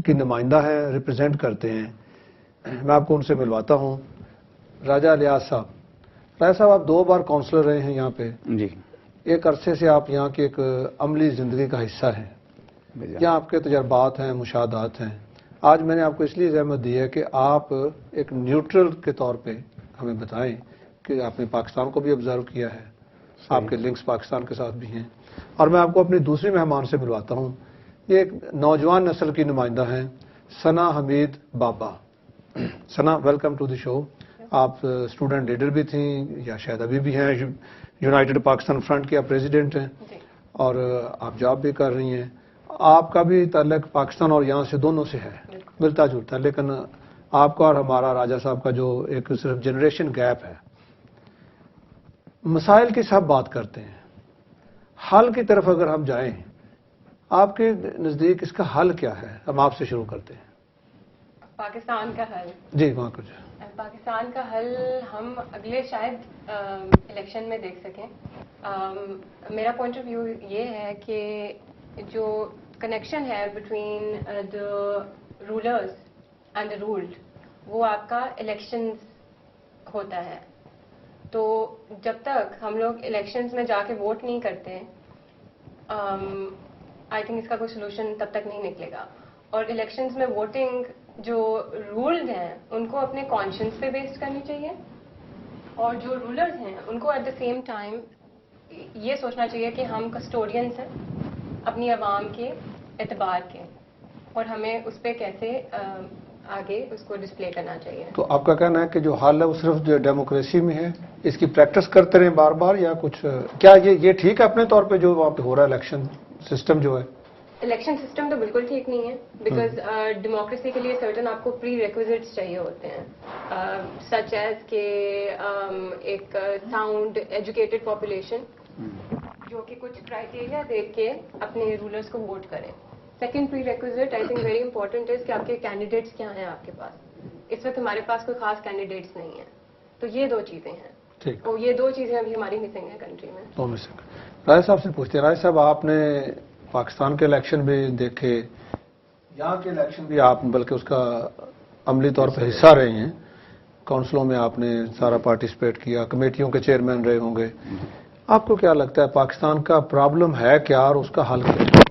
کی نمائندہ ہیں، ریپرزینٹ کرتے ہیں. میں آپ کو ان سے ملواتا ہوں. راجہ الیاس صاحب. راجہ صاحب، آپ 2 بار کونسلر رہے ہیں یہاں پہ. جی. ایک عرصے سے آپ یہاں کی ایک عملی زندگی کا حصہ ہیں. یہاں آپ کے تجربات ہیں، مشاہدات ہیں. آج میں نے آپ کو اس لیے زحمت دی ہے کہ آپ ایک نیوٹرل کے طور پہ ہمیں بتائیں کہ آپ نے پاکستان کو بھی آبزرو کیا ہے، آپ کے لنکس پاکستان کے ساتھ بھی ہیں. اور میں آپ کو اپنی دوسری مہمان سے ملواتا ہوں. یہ ایک نوجوان نسل کی نمائندہ ہیں، ثنا حمید بابا. ثنا، ویلکم ٹو دی شو. آپ اسٹوڈنٹ لیڈر بھی تھیں یا شاید ابھی بھی ہیں. یونائٹڈ پاکستان فرنٹ کے آپ پریزیڈنٹ ہیں اور آپ جاب بھی کر رہی ہیں. آپ کا بھی تعلق پاکستان اور یہاں سے دونوں سے ہے، ملتا جلتا، لیکن آپ کا اور ہمارا راجہ صاحب کا جو ایک صرف جنریشن گیپ ہے. مسائل کی سب بات کرتے ہیں، حل کی طرف اگر ہم جائیں، آپ کے نزدیک اس کا حل کیا ہے؟ ہم آپ سے شروع کرتے ہیں. پاکستان کا حل؟ جی، وہاں کچھ پاکستان کا حل ہم اگلے شاید الیکشن میں دیکھ سکیں. میرا پوائنٹ آف ویو یہ ہے کہ جو کنیکشن ہے between the rulers and the ruled, وہ آپ کا الیکشنز ہوتا ہے. تو جب تک ہم لوگ الیکشنز میں جا کے ووٹ نہیں کرتے، آئی تھنک اس کا کوئی سولوشن تب تک نہیں نکلے گا. اور الیکشنز میں ووٹنگ جو رولڈ ہیں ان کو اپنے کانشنس پہ بیسڈ کرنی چاہیے، اور جو رولرز ہیں ان کو ایٹ دا سیم ٹائم یہ سوچنا چاہیے کہ ہم کسٹوڈینس ہیں اپنی عوام کے اعتبار کے، اور ہمیں اس پہ کیسے آگے اس کو ڈسپلے کرنا چاہیے. تو آپ کا کہنا ہے کہ جو حل ہے وہ صرف جو ڈیموکریسی میں ہے، اس کی پریکٹس کرتے رہیں بار بار، یا کچھ کیا یہ ٹھیک ہے اپنے طور پہ جو وہاں پہ ہو رہا ہے الیکشن سسٹم جو ہے؟ الیکشن سسٹم تو بالکل ٹھیک نہیں ہے، بیکاز ڈیموکریسی کے لیے سرٹن آپ کو پری ریکوزٹس چاہیے ہوتے ہیں، سچ ایز کہ ایک ساؤنڈ ایجوکیٹڈ پاپولیشن جو کہ کچھ کرائٹیریا دیکھ کے اپنے رولرز کو ووٹ کریں. Second prerequisite I think very important ہے کہ آپ کے کینڈیڈیٹس کیا ہیں آپ کے پاس. اس وقت ہمارے پاس کوئی خاص کینڈیڈیٹس نہیں ہیں. تو یہ 2 چیزیں ہیں، اور یہ 2 چیزیں ابھی ہماری مسنگ ہیں کنٹری میں. تو راجہ صاحب سے پوچھتے ہیں. راجہ صاحب، آپ نے پاکستان کے الیکشن بھی دیکھے، یہاں کے الیکشن بھی آپ بلکہ اس کا عملی طور پہ حصہ رہے ہیں. کونسلوں میں آپ نے سارا پارٹیسپیٹ کیا، کمیٹیوں کے چیئرمین رہے ہوں گے. آپ کو کیا لگتا ہے پاکستان کا پرابلم ہے کیا اور اس کا حل کیا ہے؟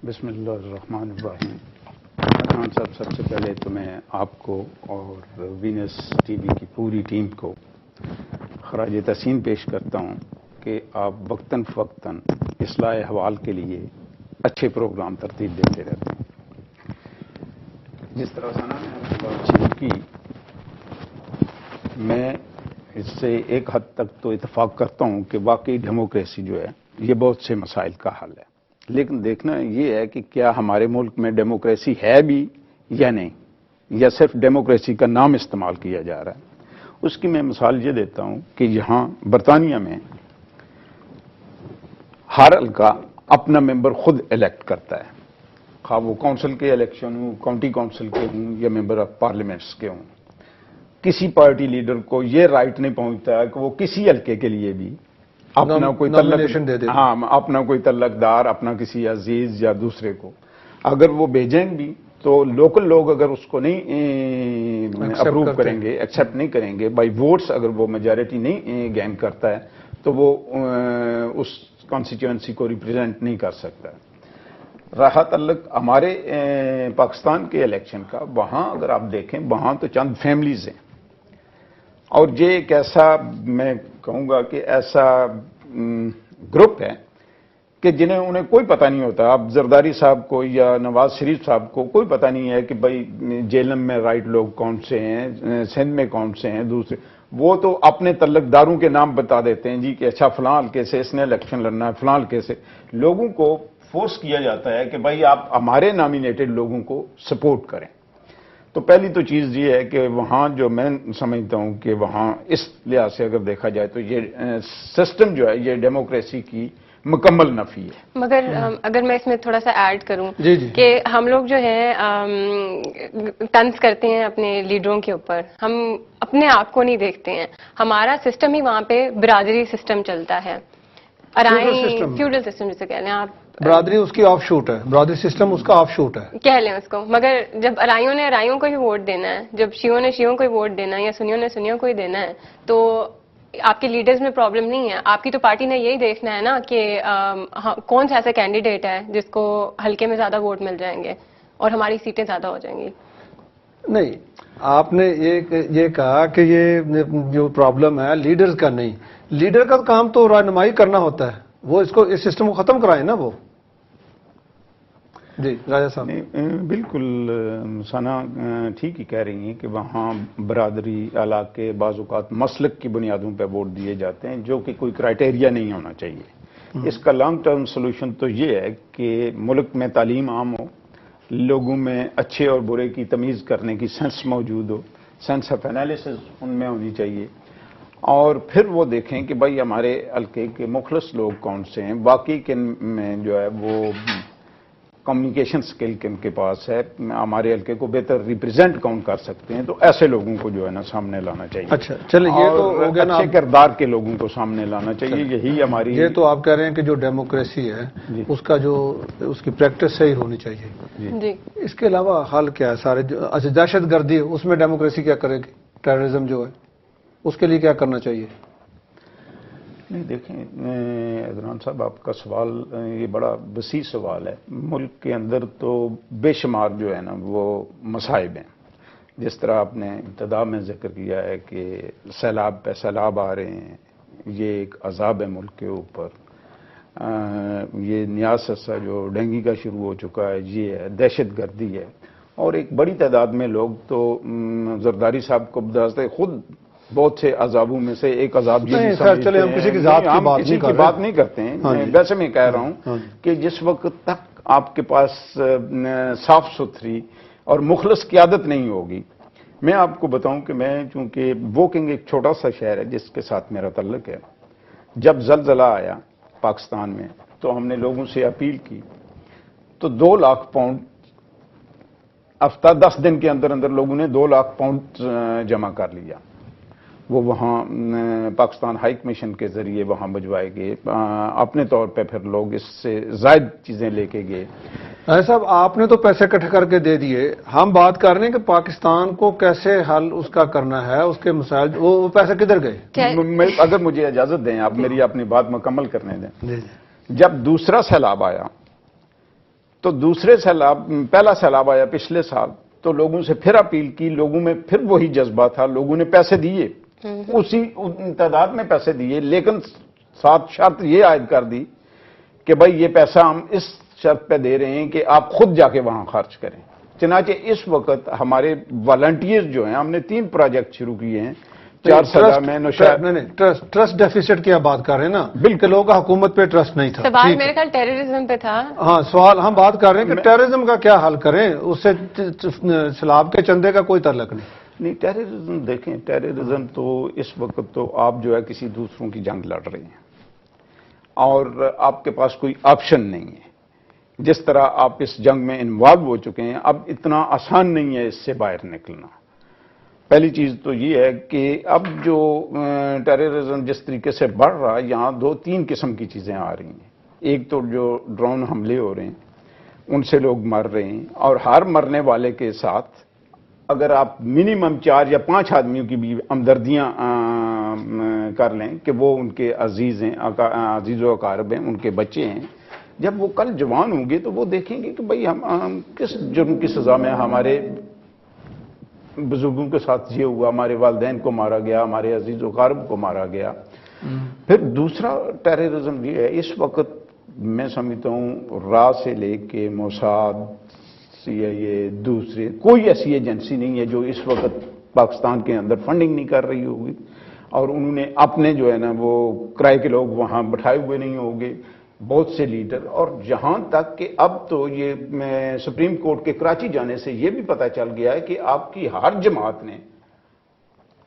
بسم اللہ الرحمن الرحیم. خان صاحب، سب سے پہلے تو میں آپ کو اور وینس ٹی وی کی پوری ٹیم کو خراج تحسین پیش کرتا ہوں کہ آپ وقتاً فوقتاً اصلاح احوال کے لیے اچھے پروگرام ترتیب دیتے رہتے ہیں. جس طرح ثنا نے آپ کی بات شروع کی، میں اس سے ایک حد تک تو اتفاق کرتا ہوں کہ واقعی ڈیموکریسی جو ہے یہ بہت سے مسائل کا حل ہے. لیکن دیکھنا یہ ہے کہ کیا ہمارے ملک میں ڈیموکریسی ہے بھی یا نہیں، یا صرف ڈیموکریسی کا نام استعمال کیا جا رہا ہے. اس کی میں مثال یہ دیتا ہوں کہ یہاں برطانیہ میں ہر حلقہ اپنا ممبر خود الیکٹ کرتا ہے، خواہ وہ کونسل کے الیکشن ہوں، کاؤنٹی کونسل کے ہوں، یا ممبر آف پارلیمنٹس کے ہوں. کسی پارٹی لیڈر کو یہ رائٹ نہیں پہنچتا ہے کہ وہ کسی حلقے کے لیے بھی اپنا کوئی اپنا کوئی تعلق دار، اپنا کسی عزیز یا دوسرے کو اگر وہ بھیجیں بھی تو لوکل لوگ اگر اس کو نہیں اپروو کریں گے، ایکسیپٹ نہیں کریں گے، بائی ووٹس اگر وہ میجارٹی نہیں گین کرتا ہے تو وہ اس کانسٹیچوئنسی کو ریپرزینٹ نہیں کر سکتا. رہا تعلق ہمارے پاکستان کے الیکشن کا، وہاں اگر آپ دیکھیں وہاں تو چند فیملیز ہیں، اور یہ ایک ایسا میں کہوں گا کہ ایسا گروپ ہے کہ انہیں کوئی پتہ نہیں ہوتا. اب زرداری صاحب کو یا نواز شریف صاحب کو کوئی پتہ نہیں ہے کہ بھائی جیلم میں رائٹ لوگ کون سے ہیں، سندھ میں کون سے ہیں، دوسرے وہ تو اپنے تعلق داروں کے نام بتا دیتے ہیں جی کہ اچھا فلاں حلقے سے اس نے الیکشن لڑنا ہے، فلاں حلقے سے. لوگوں کو فورس کیا جاتا ہے کہ بھائی آپ ہمارے نامینیٹڈ لوگوں کو سپورٹ کریں. تو پہلی تو چیز یہ ہے کہ وہاں جو میں سمجھتا ہوں کہ وہاں اس لحاظ سے اگر دیکھا جائے تو یہ سسٹم جو ہے یہ ڈیموکریسی کی مکمل نفی ہے. مگر اگر میں اس میں تھوڑا سا ایڈ کروں کہ ہم لوگ جو ہے طنز کرتے ہیں اپنے لیڈروں کے اوپر، ہم اپنے آپ کو نہیں دیکھتے ہیں. ہمارا سسٹم ہی وہاں پہ برادری سسٹم چلتا ہے. system. فیوڈل سسٹم جسے کہہ لیں آپ, برادری اس کی آف شوٹ ہے, برادری سسٹم اس کا آف شوٹ ہے. کہہ لیں اس کو. مگر جب ارائیوں نے ارائیوں کو ہی ووٹ دینا ہے, جب شیعوں نے شیعوں کو ہی ووٹ دینا ہے, یا سنیوں نے سنیوں کو ہی دینا ہے, تو آپ کے لیڈرز میں پرابلم نہیں ہے. آپ کی تو پارٹی نے یہی دیکھنا ہے نا کہ کون سا ایسا کینڈیڈیٹ ہے جس کو حلقے میں زیادہ ووٹ مل جائیں گے اور ہماری سیٹیں زیادہ ہو جائیں گی. نہیں, آپ نے یہ کہا کہ یہ جو پرابلم ہے لیڈرز کا نہیں, لیڈر کا کام تو رہنمائی کرنا ہوتا ہے, وہ اس سسٹم کو ختم کرائیں نا وہ. جی راجہ صاحب. بالکل ثنا ٹھیک ہی کہہ رہی ہیں کہ وہاں برادری علاقے بعض اوقات مسلک کی بنیادوں پہ ووٹ دیے جاتے ہیں, جو کہ کوئی کرائٹیریا نہیں ہونا چاہیے. اس کا لانگ ٹرم سولوشن تو یہ ہے کہ ملک میں تعلیم عام ہو, لوگوں میں اچھے اور برے کی تمیز کرنے کی سینس موجود ہو, سینس آف انالیسس ان میں ہونی چاہیے, اور پھر وہ دیکھیں کہ بھائی ہمارے حلقے کے مخلص لوگ کون سے ہیں, باقی کن میں جو ہے وہ کمیونیکیشن سکل کن کے پاس ہے, ہمارے حلقے کو بہتر ریپرزینٹ کون کر سکتے ہیں, تو ایسے لوگوں کو جو ہے نا سامنے لانا چاہیے. اچھا چلیں, یہ تو ہو گیا نا اچھے کردار کے لوگوں کو سامنے لانا چاہیے. یہی ہماری, یہ تو آپ کہہ رہے ہیں کہ جو ڈیموکریسی ہے اس کا جو اس کی پریکٹس صحیح ہونی چاہیے. جی, اس کے علاوہ حل کیا ہے سارے؟ اچھا دہشت گردی, اس میں ڈیموکریسی کیا کرے گی؟ ٹیررزم جو ہے اس کے لیے کیا کرنا چاہیے؟ نہیں دیکھیں عدنان صاحب, آپ کا سوال یہ بڑا وسیع سوال ہے. ملک کے اندر تو بے شمار جو ہے نا وہ مصائب ہیں. جس طرح آپ نے ابتدا میں ذکر کیا ہے کہ سیلاب پہ سیلاب آ رہے ہیں, یہ ایک عذاب ہے ملک کے اوپر. یہ نیاز سسا جو ڈینگی کا شروع ہو چکا ہے, یہ ہے دہشت گردی ہے, اور ایک بڑی تعداد میں لوگ تو زرداری صاحب کو بدرست خود بہت سے عذابوں میں سے ایک عذاب یہ چلے ہم کسی کی ذات کی بات نہیں کرتے ہیں. ویسے میں کہہ رہا ہوں کہ جس وقت تک آپ کے پاس صاف ستھری اور مخلص قیادت نہیں ہوگی. میں آپ کو بتاؤں کہ میں چونکہ ووکنگ ایک چھوٹا سا شہر ہے جس کے ساتھ میرا تعلق ہے, جب زلزلہ آیا پاکستان میں تو ہم نے لوگوں سے اپیل کی, تو 2 لاکھ پاؤنڈ ہفتہ 10 دن کے اندر اندر لوگوں نے 2 لاکھ پاؤنڈ جمع کر لیا. وہ وہاں پاکستان ہائی کمیشن کے ذریعے وہاں بھجوائے گئے. اپنے طور پہ پھر لوگ اس سے زائد چیزیں لے کے گئے. صاحب آپ نے تو پیسے اکٹھے کر کے دے دیے, ہم بات کر رہے ہیں کہ پاکستان کو کیسے حل اس کا کرنا ہے, اس کے مسائل, وہ پیسے کدھر گئے؟ اگر مجھے اجازت دیں, آپ میری اپنی بات مکمل کرنے دیں. جب دوسرا سیلاب آیا تو پہلا سیلاب آیا پچھلے سال, تو لوگوں سے پھر اپیل کی, لوگوں میں پھر وہی جذبہ تھا, لوگوں نے پیسے دیے, اسی تعداد میں پیسے دیے, لیکن ساتھ شرط یہ عائد کر دی کہ بھائی یہ پیسہ ہم اس شرط پہ دے رہے ہیں کہ آپ خود جا کے وہاں خرچ کریں. چنانچہ اس وقت ہمارے والنٹیئر جو ہیں, ہم نے 3 پروجیکٹ شروع کیے ہیں. 4 سزا میں ٹرسٹ ڈیفیسٹ کی آپ بات کر رہے ہیں نا, بالکل لوگوں کا حکومت پہ ٹرسٹ نہیں تھا. سوال میرے خیال ٹیررزم پہ تھا. ہاں سوال ہم بات کر رہے ہیں کہ ٹیررزم کا کیا حل کریں, اس سے سیلاب کے چندے کا کوئی تعلق نہیں. ٹیررزم دیکھیں, ٹیررزم تو اس وقت تو آپ جو ہے کسی دوسروں کی جنگ لڑ رہے ہیں اور آپ کے پاس کوئی آپشن نہیں ہے. جس طرح آپ اس جنگ میں انوالو ہو چکے ہیں, اب اتنا آسان نہیں ہے اس سے باہر نکلنا. پہلی چیز تو یہ ہے کہ اب جو ٹیررزم جس طریقے سے بڑھ رہا ہے, یہاں 2-3 قسم کی چیزیں آ رہی ہیں. ایک تو جو ڈرون حملے ہو رہے ہیں ان سے لوگ مر رہے ہیں, اور ہر مرنے والے کے ساتھ اگر آپ منیمم 4 یا 5 آدمیوں کی بھی ہمدردیاں کر لیں کہ وہ ان کے عزیز ہیں, عزیز و اقارب ہیں, ان کے بچے ہیں, جب وہ کل جوان ہوں گے تو وہ دیکھیں گے کہ بھئی ہم کس جرم کی سزا میں, ہمارے بزرگوں کے ساتھ یہ ہوا, ہمارے والدین کو مارا گیا, ہمارے عزیز و اقارب کو مارا گیا. پھر دوسرا ٹیررزم یہ ہے, اس وقت میں سمجھتا ہوں را سے لے کے موساد, CIA, دوسرے کوئی ایسی ایجنسی نہیں ہے جو اس وقت پاکستان کے اندر فنڈنگ نہیں کر رہی ہوگی, اور انہوں نے اپنے جو ہے نا وہ کرائے کے لوگ وہاں بٹھائے ہوئے نہیں ہوں گے, بہت سے لیڈر. اور جہاں تک کہ اب تو یہ سپریم کورٹ کے کراچی جانے سے یہ بھی پتہ چل گیا ہے کہ آپ کی ہر جماعت نے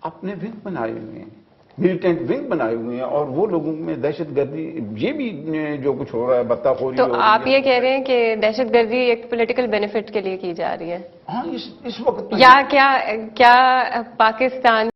اپنے ونگ بنائے ہوئے ہیں, ملیٹنٹ ونگ بنائے ہوئے ہیں, اور وہ لوگوں میں دہشت گردی یہ بھی جو کچھ ہو رہا ہے, بتہ خوری ہو رہی ہے. تو آپ یہ کہہ رہے ہیں کہ دہشت گردی ایک پولیٹیکل بینیفٹ کے لیے کی جا رہی ہے, ہاں اس وقت یا کیا پاکستان